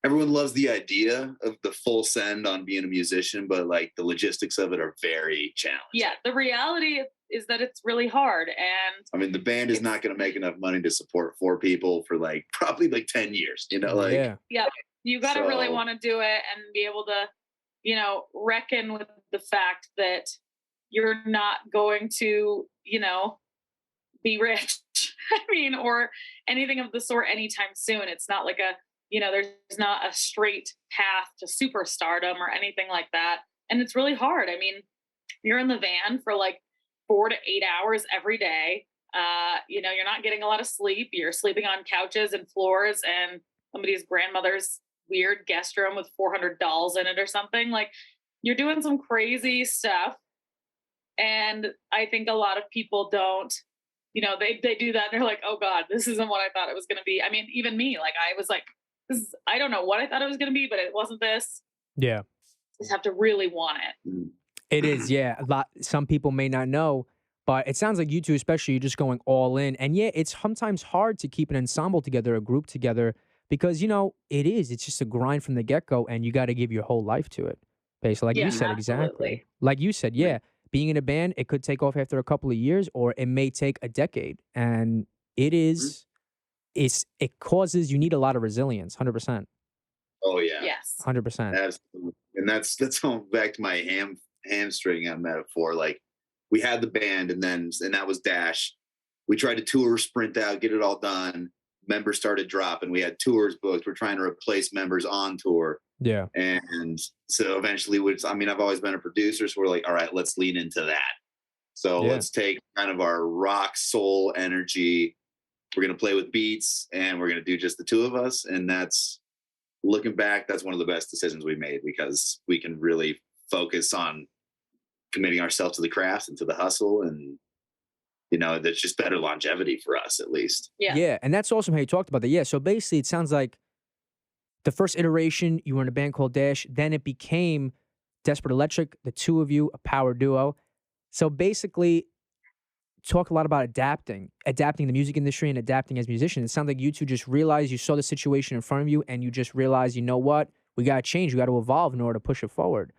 everyone loves the idea of the full send on being a musician, but like the logistics of it are very challenging. Yeah, the reality is that it's really hard, and I mean, the band is not going to make enough money to support four people for like probably like 10 years, like, Yeah. yeah, you got to really so want to do it and be able to, reckon with the fact that you're not going to, be rich. I mean, or anything of the sort anytime soon. It's not like there's not a straight path to superstardom or anything like that. And it's really hard. I mean, you're in the van for like 4 to 8 hours every day. You're not getting a lot of sleep. You're sleeping on couches and floors and somebody's grandmother's weird guest room with 400 dolls in it or something. Like, you're doing some crazy stuff. And I think a lot of people don't, they do that. And they're like, oh God, this isn't what I thought it was going to be. I mean, even me, like, I was like, I don't know what I thought it was going to be, but it wasn't this. Yeah. You just have to really want it. It is, yeah. Some people may not know, but it sounds like you two, especially, you're just going all in. And yeah, it's sometimes hard to keep an ensemble together, a group together, because, it's just a grind from the get-go, and you got to give your whole life to it. Basically, like Yeah, you said, absolutely. exactly. Like you said, yeah, being in a band, it could take off after a couple of years, or it may take a decade. And it is, it causes, you need a lot of resilience, 100%. Oh yeah. Yes. 100%. Absolutely. And that's going back to my hamstring metaphor. Like, we had the band, and that was Dash. We tried to tour, sprint out, get it all done. Members started dropping. We had tours booked. We're trying to replace members on tour. Yeah. And so eventually, I've always been a producer, so we're like, all right, let's lean into that. So let's take kind of our rock soul energy. We're going to play with beats, and we're going to do just the two of us. And looking back, that's one of the best decisions we made, because we can really focus on committing ourselves to the craft and to the hustle. And, that's just better longevity for us, at least. Yeah. Yeah. And that's awesome how you talked about that. Yeah. So basically, it sounds like the first iteration, you were in a band called Dash. Then it became Desperate Electric, the two of you, a power duo. So basically, talk a lot about adapting the music industry and adapting as musicians. It sounds like you two just realized, you saw the situation in front of you, and you just realized, you know what? We got to change. We got to evolve in order to push it forward.